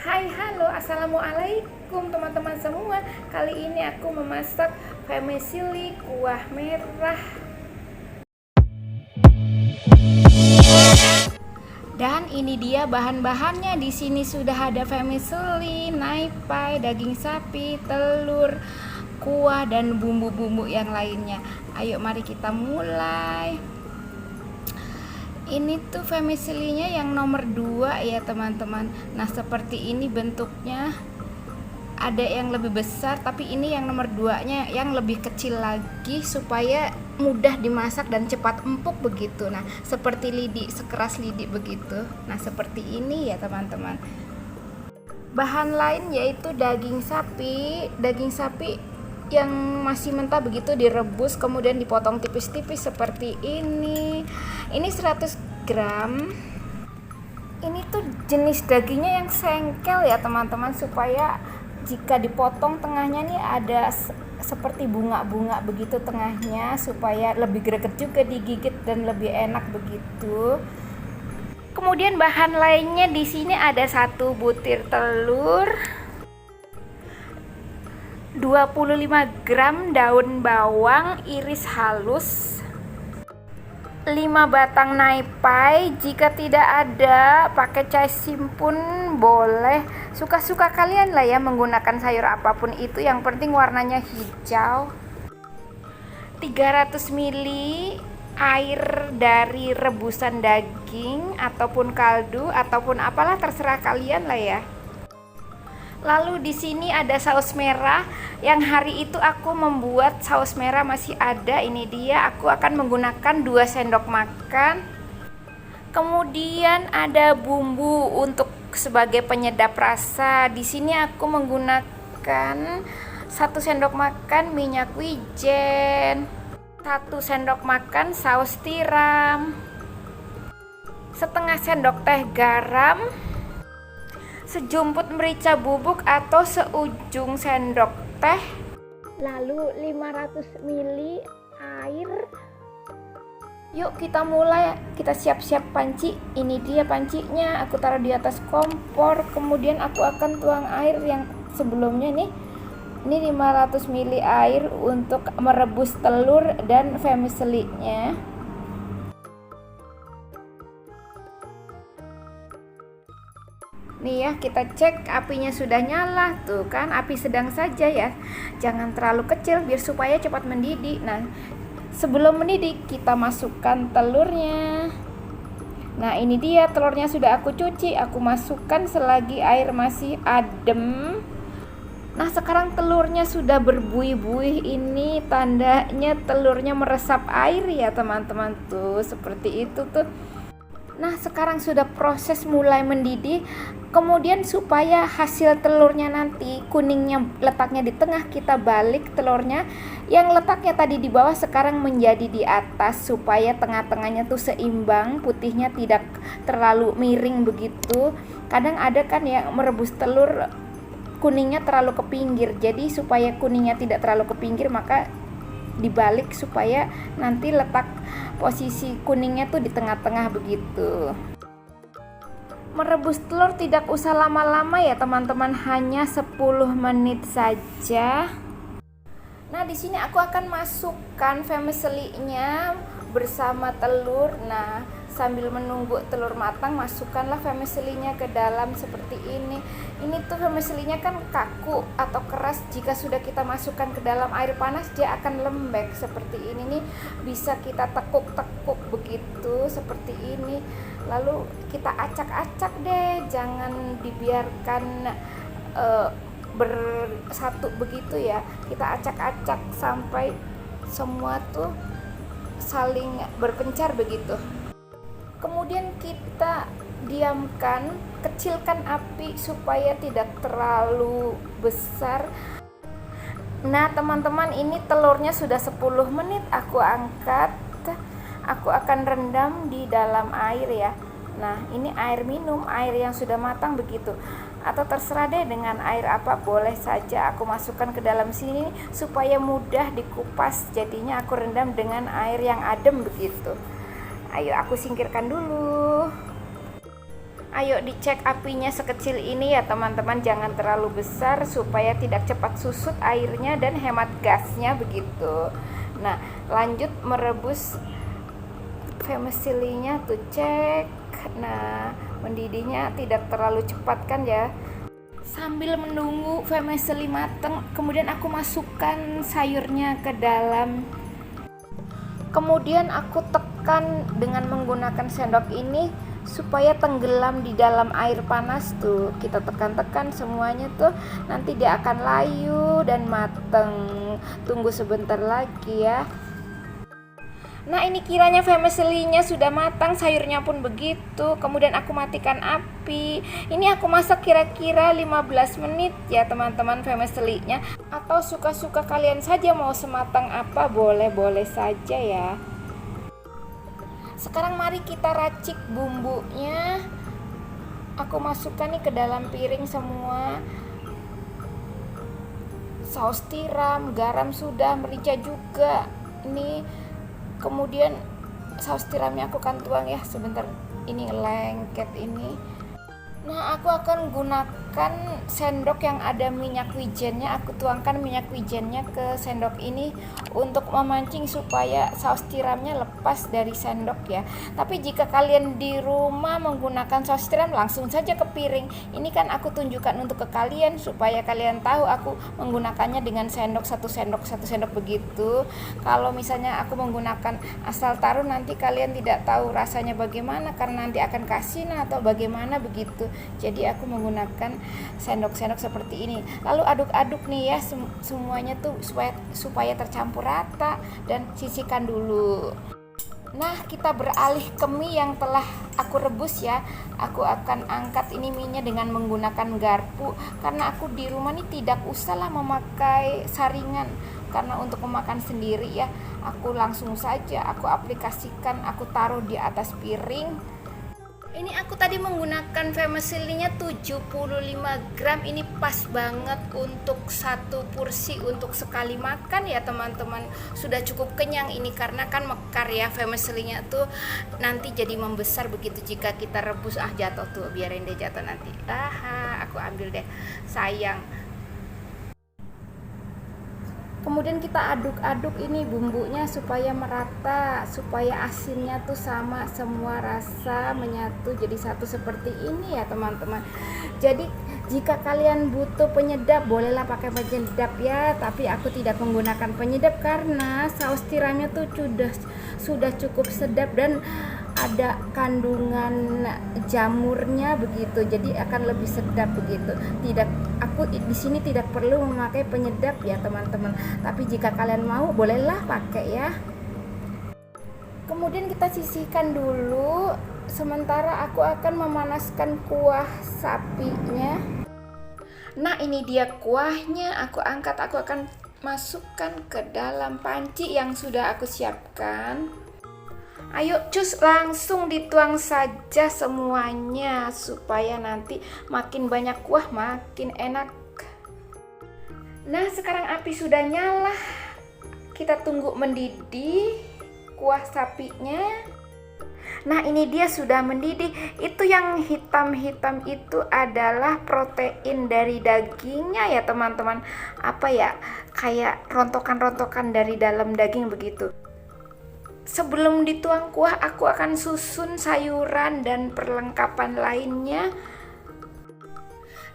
Hai, halo, assalamualaikum teman-teman semua. Kali ini aku memasak vermicelli kuah merah. Dan ini dia bahan-bahannya. Di sini sudah ada vermicelli, naipai, daging sapi, telur, kuah dan bumbu-bumbu yang lainnya. Ayo mari kita mulai. Ini tuh vermicelli-nya yang nomor 2 ya teman-teman. Nah seperti ini bentuknya. Ada yang lebih besar, tapi ini yang nomor 2-nya yang lebih kecil lagi supaya mudah dimasak dan cepat empuk begitu. Nah seperti lidi, sekeras lidi begitu. Nah seperti ini ya teman-teman. Bahan lain yaitu daging sapi. Daging sapi yang masih mentah begitu direbus, kemudian dipotong tipis-tipis seperti ini. Ini 100 gram. Ini tuh jenis dagingnya yang sengkel ya teman-teman, supaya jika dipotong tengahnya nih ada seperti bunga-bunga begitu tengahnya, supaya lebih greget juga digigit dan lebih enak begitu. Kemudian bahan lainnya di sini ada 1 butir telur, 25 gram daun bawang iris halus, 5 batang naipai. Jika tidak ada, pakai caissim pun boleh. Suka-suka kalian lah ya menggunakan sayur apapun itu, yang penting warnanya hijau. 300 ml air dari rebusan daging ataupun kaldu ataupun apalah, terserah kalian lah ya. Lalu di sini ada saus merah, yang hari itu aku membuat saus merah masih ada. Ini dia, aku akan menggunakan 2 sendok makan. Kemudian ada bumbu untuk sebagai penyedap rasa. Di sini aku menggunakan 1 sendok makan minyak wijen, 1 sendok makan saus tiram, setengah sendok teh garam, sejumput merica bubuk atau seujung sendok teh, lalu 500 ml air. Yuk kita mulai, kita siap-siap panci. Ini dia pancinya, aku taruh di atas kompor. Kemudian aku akan tuang air yang sebelumnya nih. Ini 500 ml air untuk merebus telur dan vermicelli-nya. Nih ya, kita cek apinya sudah nyala. Tuh kan, api sedang saja ya. Jangan terlalu kecil biar supaya cepat mendidih. Nah, sebelum mendidih kita masukkan telurnya. Nah, ini dia telurnya sudah aku cuci, aku masukkan selagi air masih adem. Nah, sekarang telurnya sudah berbuih-buih. Ini tandanya telurnya meresap air ya teman-teman, tuh seperti itu tuh. Nah, sekarang sudah proses mulai mendidih. Kemudian supaya hasil telurnya nanti kuningnya letaknya di tengah, kita balik telurnya. Yang letaknya tadi di bawah sekarang menjadi di atas, supaya tengah-tengahnya tuh seimbang, putihnya tidak terlalu miring begitu. Kadang ada kan ya merebus telur kuningnya terlalu ke pinggir. Jadi supaya kuningnya tidak terlalu ke pinggir, maka dibalik supaya nanti letak posisi kuningnya tuh di tengah-tengah begitu. Merebus telur tidak usah lama-lama ya teman-teman, hanya 10 menit saja. Nah, di sini aku akan masukkan vermicelli-nya bersama telur. Nah, sambil menunggu telur matang, masukkanlah vermicelli-nya ke dalam seperti ini. Ini tuh vermicelli-nya kan kaku atau keras. Jika sudah kita masukkan ke dalam air panas, dia akan lembek seperti ini nih. Bisa kita tekuk-tekuk begitu seperti ini. Lalu kita acak-acak deh, jangan dibiarkan bersatu begitu ya. Kita acak-acak sampai semua tuh saling berpencar begitu. Kemudian kita diamkan, kecilkan api supaya tidak terlalu besar. Nah teman-teman, ini telurnya sudah 10 menit aku angkat. Aku akan rendam di dalam air ya. Nah, ini air minum, air yang sudah matang begitu. Atau terserah deh dengan air apa, boleh saja aku masukkan ke dalam sini supaya mudah dikupas. Jadinya aku rendam dengan air yang adem begitu. Ayo aku singkirkan dulu. Ayo dicek apinya sekecil ini ya teman-teman, jangan terlalu besar supaya tidak cepat susut airnya dan hemat gasnya begitu. Nah, lanjut merebus vermicelli-nya tuh, cek. Nah, mendidihnya tidak terlalu cepat kan ya. Sambil menunggu vermicelli mateng, kemudian aku masukkan sayurnya ke dalam. Kemudian aku tekan dengan menggunakan sendok ini supaya tenggelam di dalam air panas tuh. Kita tekan-tekan semuanya tuh, nanti dia akan layu dan mateng. Tunggu sebentar lagi ya. Nah, ini kiranya vermicelli-nya sudah matang, sayurnya pun begitu. Kemudian aku matikan api. Ini aku masak kira-kira 15 menit ya teman-teman vermicelli-nya. Atau suka-suka kalian saja mau sematang apa, boleh-boleh saja ya. Sekarang mari kita racik bumbunya. Aku masukkan nih ke dalam piring semua. Saus tiram, garam sudah, merica juga. Ini kemudian saus tiramnya aku akan tuang ya sebentar, ini lengket ini. Nah, aku akan gunakan sendok yang ada minyak wijennya. Aku tuangkan minyak wijennya ke sendok ini untuk memancing supaya saus tiramnya lepas dari sendok ya. Tapi jika kalian di rumah menggunakan saus tiram, langsung saja ke piring. Ini kan aku tunjukkan untuk ke kalian supaya kalian tahu aku menggunakannya dengan sendok satu sendok begitu. Kalau misalnya aku menggunakan asal taruh, nanti kalian tidak tahu rasanya bagaimana karena nanti akan kasin atau bagaimana begitu. Jadi aku menggunakan sendok-sendok seperti ini. Lalu aduk-aduk nih ya semuanya tuh supaya tercampur rata dan sisihkan dulu. Nah, kita beralih ke mie yang telah aku rebus ya. Aku akan angkat ini mie-nya dengan menggunakan garpu karena aku di rumah nih tidak usahlah memakai saringan. Karena untuk memakan sendiri ya, aku langsung saja aku aplikasikan, aku taruh di atas piring. Ini aku tadi menggunakan vermicelli-nya 75 gram. Ini pas banget untuk satu porsi untuk sekali makan ya teman-teman. Sudah cukup kenyang ini karena kan mekar ya vermicelli-nya tuh, nanti jadi membesar begitu jika kita rebus. Jatuh tuh, biarin deh jatuh nanti. Aku ambil deh, sayang. Kemudian kita aduk-aduk ini bumbunya supaya merata, supaya asinnya tuh sama, semua rasa menyatu jadi satu seperti ini ya teman-teman. Jadi jika kalian butuh penyedap, bolehlah pakai penyedap ya, tapi aku tidak menggunakan penyedap karena saus tiramnya tuh sudah cukup sedap dan ada kandungan jamurnya begitu, jadi akan lebih sedap begitu. Aku di sini tidak perlu memakai penyedap ya teman-teman, tapi jika kalian mau bolehlah pakai ya. Kemudian kita sisihkan dulu, sementara aku akan memanaskan kuah sapinya. Nah, ini dia kuahnya, aku angkat, aku akan masukkan ke dalam panci yang sudah aku siapkan. Ayo cus, langsung dituang saja semuanya supaya nanti makin banyak kuah makin enak. Nah, sekarang api sudah nyala. Kita tunggu mendidih kuah sapinya. Nah, ini dia sudah mendidih. Itu yang hitam-hitam itu adalah protein dari dagingnya ya teman-teman. Apa ya, kayak rontokan-rontokan dari dalam daging begitu. Sebelum dituang kuah, aku akan susun sayuran dan perlengkapan lainnya.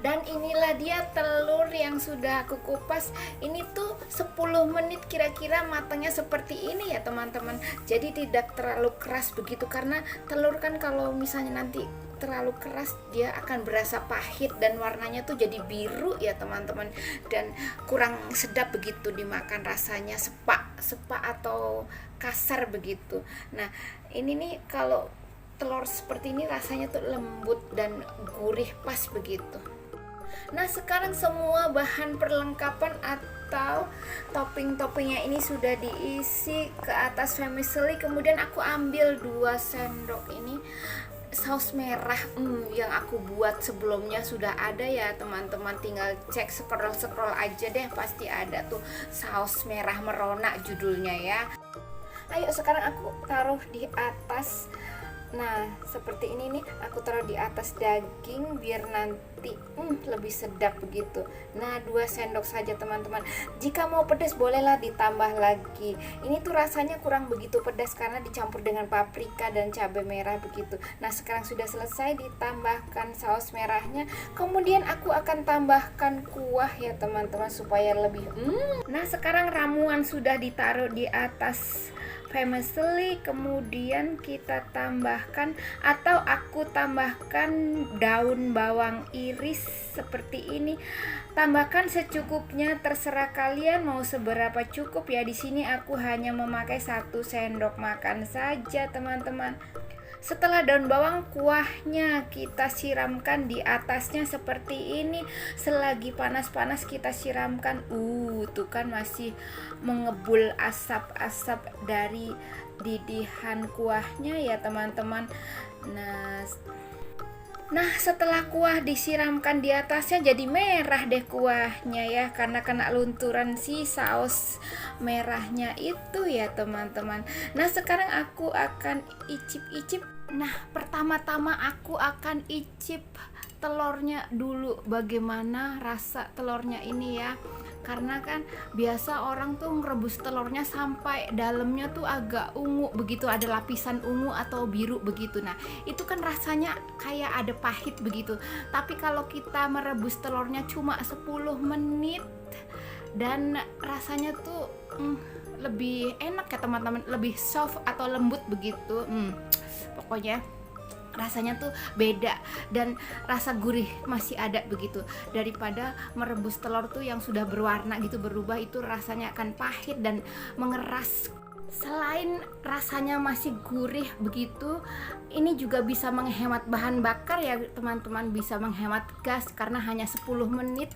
Dan inilah dia telur yang sudah aku kupas. Ini tuh 10 menit kira-kira matangnya seperti ini ya teman-teman. Jadi tidak terlalu keras begitu, karena telur kan kalau misalnya nanti terlalu keras dia akan berasa pahit dan warnanya tuh jadi biru ya teman-teman, dan kurang sedap begitu dimakan, rasanya sepak atau kasar begitu. Nah, ini nih kalau telur seperti ini rasanya tuh lembut dan gurih pas begitu. Nah, sekarang semua bahan perlengkapan atau topping-toppingnya ini sudah diisi ke atas vermicelli. Kemudian aku ambil 2 sendok ini saus merah yang aku buat sebelumnya sudah ada ya teman-teman, tinggal cek scroll aja deh, pasti ada tuh saus merah merona judulnya ya. Ayo sekarang aku taruh di atas Nah, seperti ini nih, aku taruh di atas daging biar nanti lebih sedap begitu. Nah, 2 sendok saja teman-teman. Jika mau pedas bolehlah ditambah lagi. Ini tuh rasanya kurang begitu pedas karena dicampur dengan paprika dan cabai merah begitu. Nah, sekarang sudah selesai, ditambahkan saus merahnya. Kemudian aku akan tambahkan kuah ya teman-teman supaya lebih Nah, sekarang ramuan sudah ditaruh di atas vermicelli, kemudian kita tambahkan atau aku tambahkan daun bawang iris seperti ini. Tambahkan secukupnya, terserah kalian mau seberapa cukup ya. Di sini aku hanya memakai 1 sendok makan saja teman-teman. Setelah daun bawang, kuahnya kita siramkan di atasnya seperti ini. Selagi panas-panas kita siramkan. Tuh kan masih mengebul asap-asap dari didihan kuahnya ya teman-teman. Nah, setelah kuah disiramkan di atasnya jadi merah deh kuahnya ya, karena kena lunturan si saus merahnya itu ya teman-teman. Nah, sekarang aku akan icip-icip. Nah, pertama-tama aku akan icip telurnya dulu, bagaimana rasa telurnya ini ya. Karena kan biasa orang tuh ngerebus telurnya sampai dalamnya tuh agak ungu begitu, ada lapisan ungu atau biru begitu. Nah, itu kan rasanya kayak ada pahit begitu. Tapi kalau kita merebus telurnya cuma 10 menit dan rasanya tuh lebih enak ya teman-teman, lebih soft atau lembut begitu. Pokoknya rasanya tuh beda dan rasa gurih masih ada begitu, daripada merebus telur tuh yang sudah berwarna gitu berubah, itu rasanya akan pahit dan mengeras. Selain rasanya masih gurih begitu, ini juga bisa menghemat bahan bakar ya teman-teman, bisa menghemat gas karena hanya 10 menit.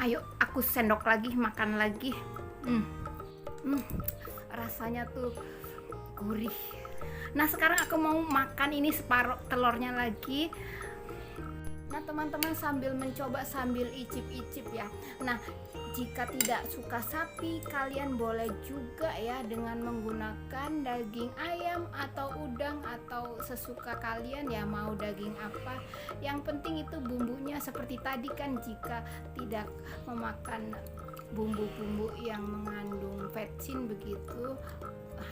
Ayo aku sendok lagi, makan lagi. Rasanya tuh gurih. Nah, sekarang aku mau makan ini separuh telurnya lagi. Nah, teman-teman sambil mencoba sambil icip-icip ya. Nah, jika tidak suka sapi, kalian boleh juga ya dengan menggunakan daging ayam atau udang atau sesuka kalian ya, mau daging apa. Yang penting itu bumbunya seperti tadi kan, jika tidak memakan bumbu-bumbu yang mengandung vetsin begitu,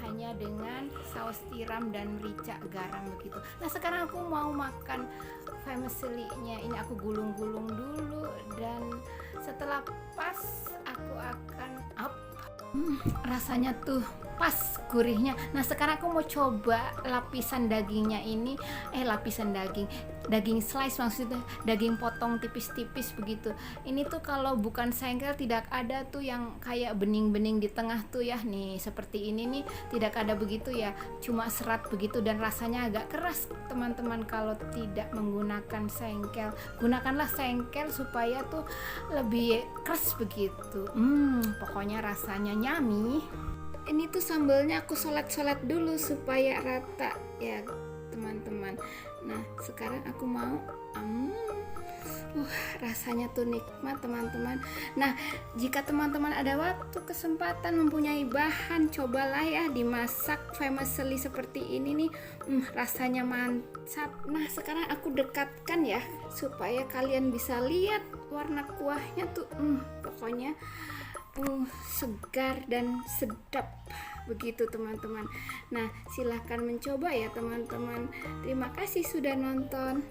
hanya dengan saus tiram dan merica garam begitu. Nah, sekarang aku mau makan vermicelli-nya. Ini aku gulung-gulung dulu dan setelah pas aku akan rasanya tuh pas gurihnya. Nah, sekarang aku mau coba lapisan dagingnya ini, lapisan daging slice, maksudnya daging potong tipis-tipis begitu. Ini tuh kalau bukan sengkel tidak ada tuh yang kayak bening-bening di tengah tuh ya. Nih seperti ini nih tidak ada begitu ya, cuma serat begitu dan rasanya agak keras teman-teman. Kalau tidak menggunakan sengkel, gunakanlah sengkel supaya tuh lebih keras begitu. Pokoknya rasanya nyami. Ini tuh sambalnya aku solet-solet dulu supaya rata ya teman-teman. Nah, sekarang aku mau rasanya tuh nikmat teman-teman. Nah, jika teman-teman ada waktu, kesempatan, mempunyai bahan, cobalah ya dimasak vermicelli seperti ini nih. Rasanya mantap. Nah, sekarang aku dekatkan ya supaya kalian bisa lihat warna kuahnya tuh pokoknya segar dan sedap begitu teman-teman. Nah, silahkan mencoba ya teman-teman. Terima kasih sudah nonton.